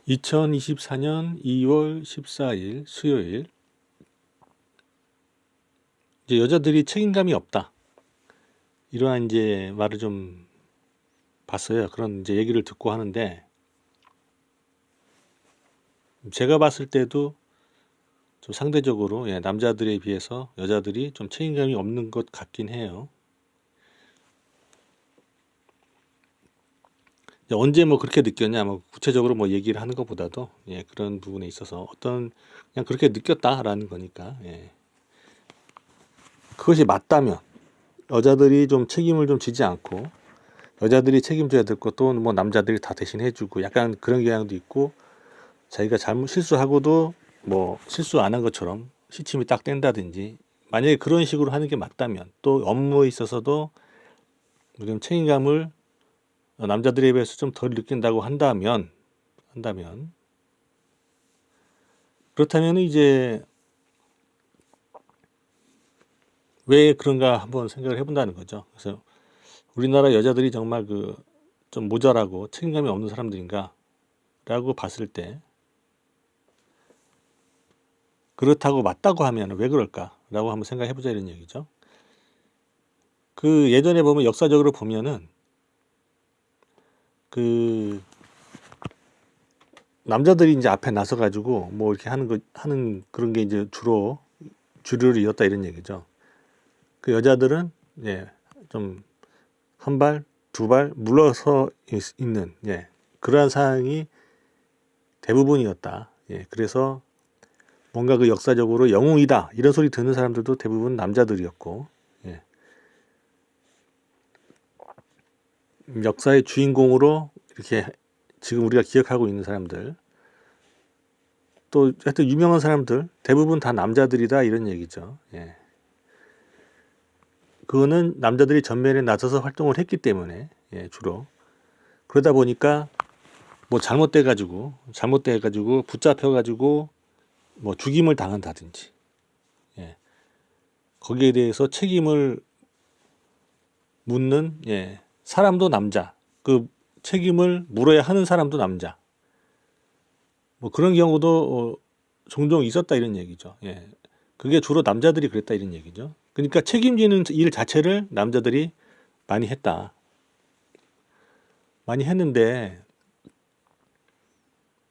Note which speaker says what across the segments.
Speaker 1: 2024년 2월 14일 수요일. 이제 여자들이 책임감이 없다, 이러한 이제 말을 좀 봤어요. 그런 이제 얘기를 듣고 하는데, 제가 봤을 때도 좀 상대적으로 남자들에 비해서 여자들이 좀 책임감이 없는 것 같긴 해요. 이제 언제 뭐 그렇게 느꼈냐, 뭐 구체적으로 뭐 얘기를 하는 것보다도 그런 부분에 있어서 그냥 그렇게 느꼈다라는 거니까, 그것이 맞다면 여자들이 좀 책임을 좀 지지 않고 여자들이 책임져야 될 것도 뭐 남자들이 다 대신 해주고, 약간 그런 경향도 있고, 자기가 잘못 실수하고도 뭐 실수 안 한 것처럼 시침이 딱 뗀다든지, 만약에 그런 식으로 하는 게 맞다면, 또 업무에 있어서도 좀 책임감을 남자들에 비해서 좀 덜 느낀다고 한다면 그렇다면 이제 왜 그런가 한번 생각을 해본다는 거죠. 그래서 우리나라 여자들이 정말 좀 모자라고 책임감이 없는 사람들인가 라고 봤을 때, 그렇다고 맞다고 하면 왜 그럴까라고 한번 생각해보자, 이런 얘기죠. 예전에 보면, 역사적으로 보면은 남자들이 이제 앞에 나서가지고 뭐 이렇게 하는 그런 게 이제 주로 주류를 이었다, 이런 얘기죠. 여자들은 좀 한 발, 두 발 물러서 있는 그러한 상황이 대부분이었다. 그래서 뭔가 역사적으로 영웅이다 이런 소리 듣는 사람들도 대부분 남자들이었고, 역사의 주인공으로 이렇게 지금 우리가 기억하고 있는 사람들, 또 하여튼 유명한 사람들 대부분 다 남자들이다, 이런 얘기죠. 그거는 남자들이 전면에 나서서 활동을 했기 때문에, 주로 그러다 보니까 뭐 잘못돼가지고 붙잡혀가지고 뭐 죽임을 당한다든지, 거기에 대해서 책임을 묻는 사람도 남자, 그 책임을 물어야 하는 사람도 남자, 뭐 그런 경우도 종종 있었다, 이런 얘기죠. 그게 주로 남자들이 그랬다, 이런 얘기죠. 그러니까 책임지는 일 자체를 남자들이 많이 했는데,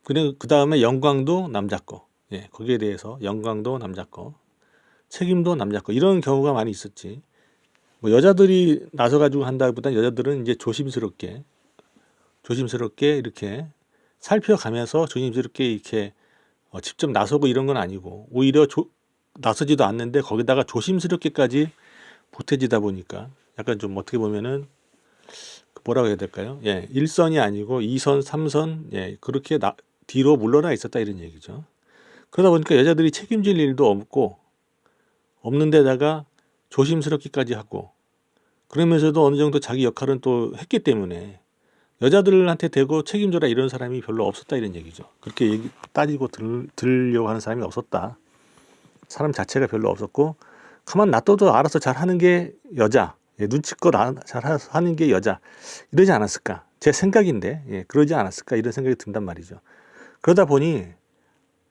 Speaker 1: 그 다음에 영광도 남자 거, 거기에 대해서 영광도 남자 거, 책임도 남자 거, 이런 경우가 많이 있었지. 뭐 여자들이 나서가지고 한다기보다는 여자들은 이제 조심스럽게 이렇게 살펴가면서 조심스럽게 이렇게 직접 나서고 이런 건 아니고, 오히려 나서지도 않는데 거기다가 조심스럽게까지 보태지다 보니까 약간 좀 어떻게 보면은 뭐라고 해야 될까요? 1선이 아니고 2선, 3선, 그렇게 뒤로 물러나 있었다, 이런 얘기죠. 그러다 보니까 여자들이 책임질 일도 없는 데다가 조심스럽기까지 하고, 그러면서도 어느 정도 자기 역할은 또 했기 때문에 여자들한테 대고 책임져라 이런 사람이 별로 없었다, 이런 얘기죠. 그렇게 따지고 들으려고 하는 사람이 없었다. 사람 자체가 별로 없었고, 가만 놔둬도 알아서 잘하는 게 여자, 눈치껏 잘하는 게 여자, 이러지 않았을까? 제 생각인데, 그러지 않았을까? 이런 생각이 든단 말이죠. 그러다 보니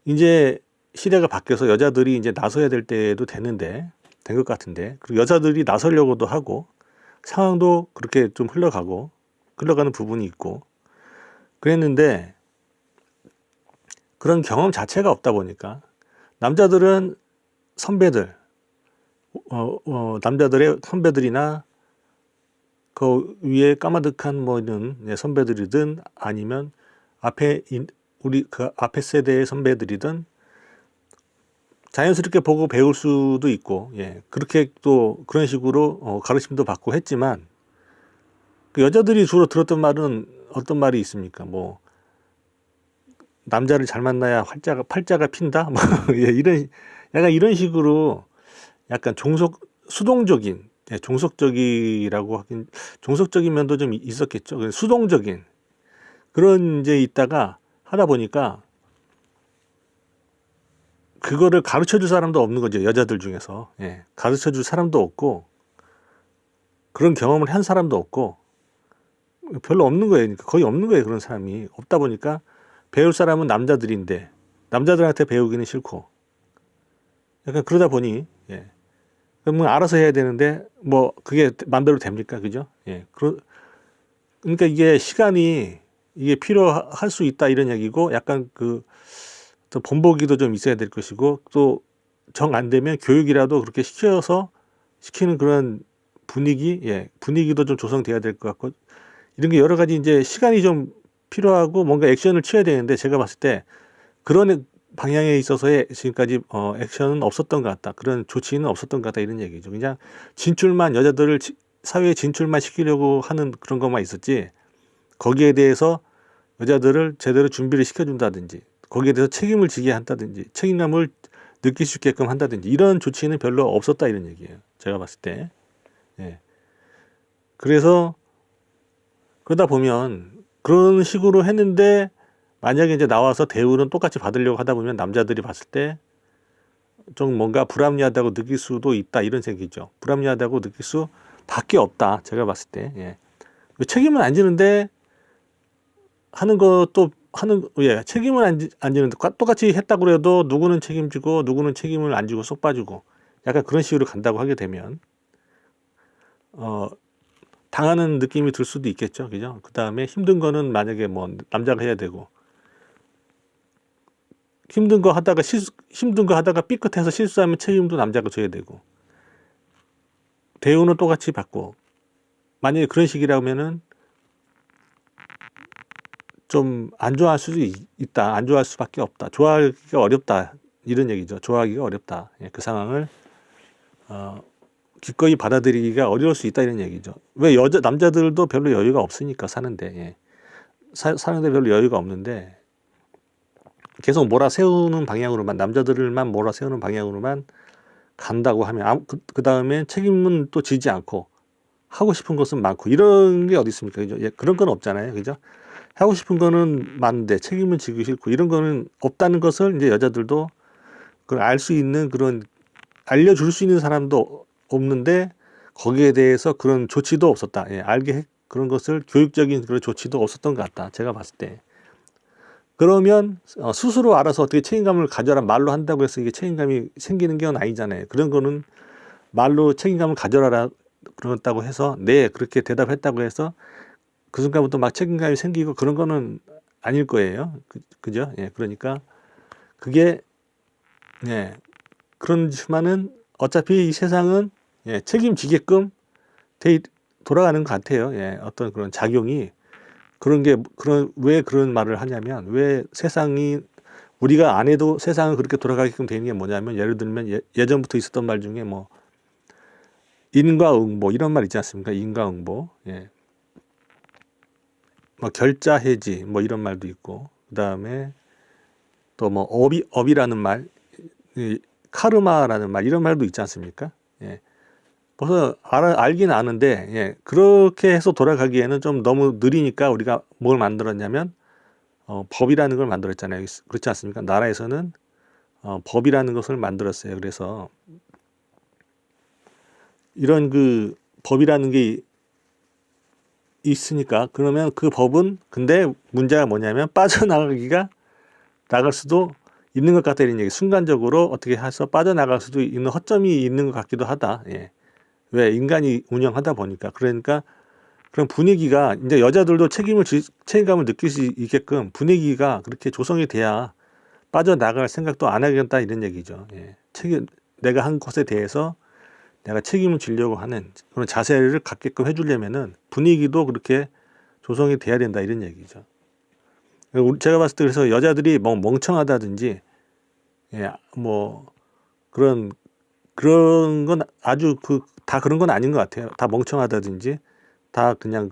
Speaker 1: 이제 시대가 바뀌어서 여자들이 이제 나서야 될 때도 된 것 같은데, 그리고 여자들이 나서려고도 하고 상황도 그렇게 좀 흘러가는 부분이 있고 그랬는데, 그런 경험 자체가 없다 보니까 남자들은 선배들, 남자들의 선배들이나 그 위에 까마득한 뭐 있는 선배들이든, 아니면 우리 그 앞에 세대의 선배들이든 자연스럽게 보고 배울 수도 있고, 그렇게 또 그런 식으로 가르침도 받고 했지만, 그 여자들이 주로 들었던 말은 어떤 말이 있습니까? 뭐 남자를 잘 만나야 팔자가 핀다, 뭐 약간 이런 식으로, 약간 수동적인, 종속적이라고 하긴, 종속적인 면도 좀 있었겠죠. 수동적인 그런 이제 있다가 하다 보니까 그거를 가르쳐 줄 사람도 없는 거죠. 여자들 중에서 가르쳐 줄 사람도 없고, 그런 경험을 한 사람도 없고, 별로 없는 거예요. 거의 없는 거예요. 그런 사람이 없다 보니까 배울 사람은 남자들인데 남자들한테 배우기는 싫고 약간 그러다 보니 예. 그러면 알아서 해야 되는데 뭐 그게 마음대로 됩니까? 그죠? 예. 그러니까 이게 시간이 이게 필요할 수 있다 이런 얘기고 약간 또 본보기도 좀 있어야 될 것이고 또 정 안 되면 교육이라도 그렇게 시키는 그런 분위기도 좀 조성돼야 될 것 같고 이런 게 여러 가지 이제 시간이 좀 필요하고 뭔가 액션을 취해야 되는데 제가 봤을 때 그런 방향에 있어서의 지금까지 액션은 없었던 것 같다. 그런 조치는 없었던 것 같다 이런 얘기죠. 그냥 여자들을 사회에 진출만 시키려고 하는 그런 것만 있었지 거기에 대해서 여자들을 제대로 준비를 시켜준다든지 거기에 대해서 책임을 지게 한다든지 책임감을 느낄 수 있게끔 한다든지 이런 조치는 별로 없었다 이런 얘기예요. 제가 봤을 때. 예. 그래서 그러다 보면 그런 식으로 했는데 만약에 이제 나와서 대우는 똑같이 받으려고 하다 보면 남자들이 봤을 때 좀 뭔가 불합리하다고 느낄 수도 있다 이런 생각이죠. 불합리하다고 느낄 수밖에 없다. 제가 봤을 때. 예. 책임은 안 지는데 책임을 안 지는데 똑같이 했다고 해도 누구는 책임지고 누구는 책임을 안 지고 쏙 빠지고 약간 그런 식으로 간다고 하게 되면 당하는 느낌이 들 수도 있겠죠. 그죠? 그 다음에 힘든 거는 만약에 뭐 남자가 해야 되고 힘든 거 하다가 삐끗해서 실수하면 책임도 남자가 져야 되고 대우는 똑같이 받고 만약에 그런 식이라면은 좀 안 좋아할 수도 있다. 안 좋아할 수밖에 없다. 좋아하기가 어렵다. 이런 얘기죠. 좋아하기가 어렵다. 예, 그 상황을 기꺼이 받아들이기가 어려울 수 있다 이런 얘기죠. 왜 남자들도 별로 여유가 없으니까 사는데 예. 사는데 별로 여유가 없는데 계속 몰아세우는 방향으로만 남자들만 몰아세우는 방향으로만 간다고 하면 그 다음에 책임은 또 지지 않고 하고 싶은 것은 많고 이런 게 어디 있습니까? 그죠? 예, 그런 건 없잖아요. 그죠? 하고 싶은 거는 많은데 책임은 지기 싫고 이런 거는 없다는 것을 이제 여자들도 그걸 알 수 있는 그런 알려줄 수 있는 사람도 없는데 거기에 대해서 그런 조치도 없었다. 예, 그런 것을 교육적인 그런 조치도 없었던 것 같다. 제가 봤을 때. 그러면 스스로 알아서 어떻게 책임감을 가져라 말로 한다고 해서 이게 책임감이 생기는 건 아니잖아요. 그런 거는 말로 책임감을 가져라 그렇다고 해서 네 그렇게 대답했다고 해서 그 순간부터 막 책임감이 생기고 그런 거는 아닐 거예요. 그죠? 예, 그러니까 그게 예, 그렇지만은 어차피 이 세상은 예, 책임지게끔 돌아가는 것 같아요. 예, 어떤 그런 작용이 왜 그런 말을 하냐면 왜 세상이 우리가 안 해도 세상은 그렇게 돌아가게끔 되는 게 뭐냐면 예를 들면 예전부터 있었던 말 중에 뭐 인과응보 이런 말 있지 않습니까? 인과응보. 예. 뭐 결자해지 뭐 이런 말도 있고 그다음에 또 뭐 업이라는 말, 카르마라는 말 이런 말도 있지 않습니까? 예. 벌써 알긴 아는데 예. 그렇게 해서 돌아가기에는 좀 너무 느리니까 우리가 뭘 만들었냐면 법이라는 걸 만들었잖아요. 그렇지 않습니까? 나라에서는 법이라는 것을 만들었어요. 그래서 이런 그 법이라는 게 있으니까 그러면 그 법은 근데 문제가 뭐냐면 나갈 수도 있는 것 같다 이런 얘기. 순간적으로 어떻게 해서 빠져나갈 수도 있는 허점이 있는 것 같기도 하다. 예. 왜 인간이 운영하다 보니까 그러니까 그런 분위기가 이제 여자들도 책임감을 느낄 수 있게끔 분위기가 그렇게 조성이 돼야 빠져나갈 생각도 안 하겠다 이런 얘기죠. 예. 내가 한 것에 대해서 내가 책임을 지려고 하는 그런 자세를 갖게끔 해주려면은 분위기도 그렇게 조성이 돼야 된다 이런 얘기죠. 제가 봤을 때 그래서 여자들이 뭐 멍청하다든지 예, 뭐 그런 건 아주 다 그런 건 아닌 것 같아요. 다 멍청하다든지 다 그냥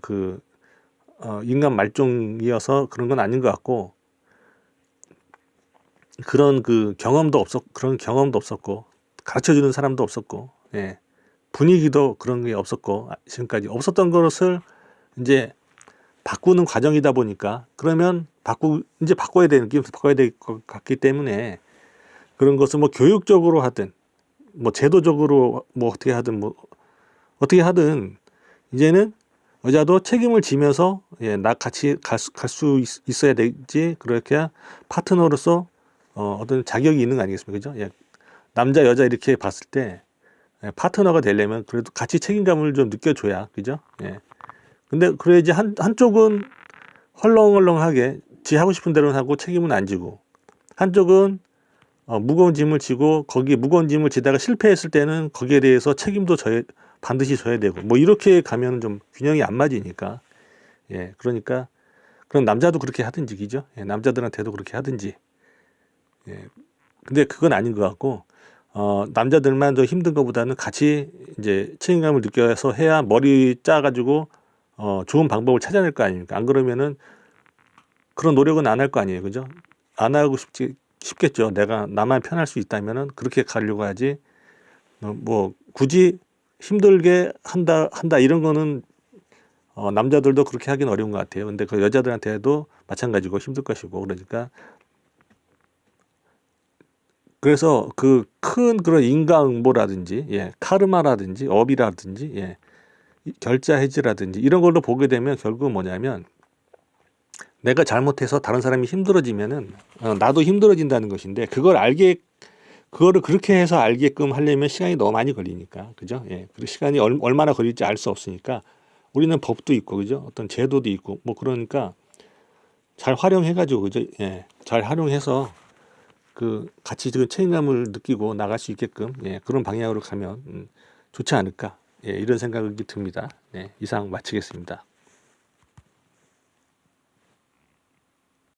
Speaker 1: 인간 말종이어서 그런 건 아닌 것 같고 그런 그런 경험도 없었고 가르쳐 주는 사람도 없었고 예. 분위기도 그런 게 없었고 지금까지 없었던 것을 이제 바꾸는 과정이다 보니까 그러면 이제 바꿔야 될 것 같기 때문에 그런 것을 뭐 교육적으로 하든 뭐 제도적으로 뭐 어떻게 하든 이제는 여자도 책임을 지면서 예, 나 같이 갈 수 있어야 되지. 그렇게 파트너로서 어떤 자격이 있는 거 아니겠습니까? 그죠? 예, 남자 여자 이렇게 봤을 때 예, 파트너가 되려면 그래도 같이 책임감을 좀 느껴줘야 그죠? 예. 근데 그래야지 한쪽은 헐렁헐렁하게 지 하고 싶은 대로 하고 책임은 안 지고, 한쪽은 무거운 짐을 지고 거기 무거운 짐을 지다가 실패했을 때는 거기에 대해서 책임도 반드시 져야 되고, 뭐 이렇게 가면 좀 균형이 안 맞으니까. 예, 그러니까 그럼 남자도 그렇게 하든지, 그죠? 예, 남자들한테도 그렇게 하든지. 예, 근데 그건 아닌 것 같고, 남자들만 더 힘든 것보다는 같이 이제 책임감을 느껴서 해야 머리 짜가지고 좋은 방법을 찾아낼 거 아닙니까? 안 그러면은 그런 노력은 안 할 거 아니에요, 그죠? 안 하고 싶겠죠. 내가 나만 편할 수 있다면은 그렇게 가려고 하지. 뭐 굳이 힘들게 한다 이런 거는 남자들도 그렇게 하긴 어려운 것 같아요. 근데 그 여자들한테도 마찬가지고 힘들 것이고, 그러니까 그래서 그 큰 그런 인과응보라든지, 예, 카르마라든지 업이라든지, 예, 결자 해지라든지 이런 걸로 보게 되면 결국은 뭐냐면, 내가 잘못해서 다른 사람이 힘들어지면은 나도 힘들어진다는 것인데, 그거를 그렇게 해서 알게끔 하려면 시간이 너무 많이 걸리니까, 그죠? 예, 그 시간이 얼마나 걸릴지 알 수 없으니까 우리는 법도 있고, 그죠? 어떤 제도도 있고, 뭐 그러니까 잘 활용해가지고, 그죠? 예, 잘 활용해서 그 같이 그 책임감을 느끼고 나갈 수 있게끔, 예, 그런 방향으로 가면 좋지 않을까, 예, 이런 생각이 듭니다. 네, 이상 마치겠습니다.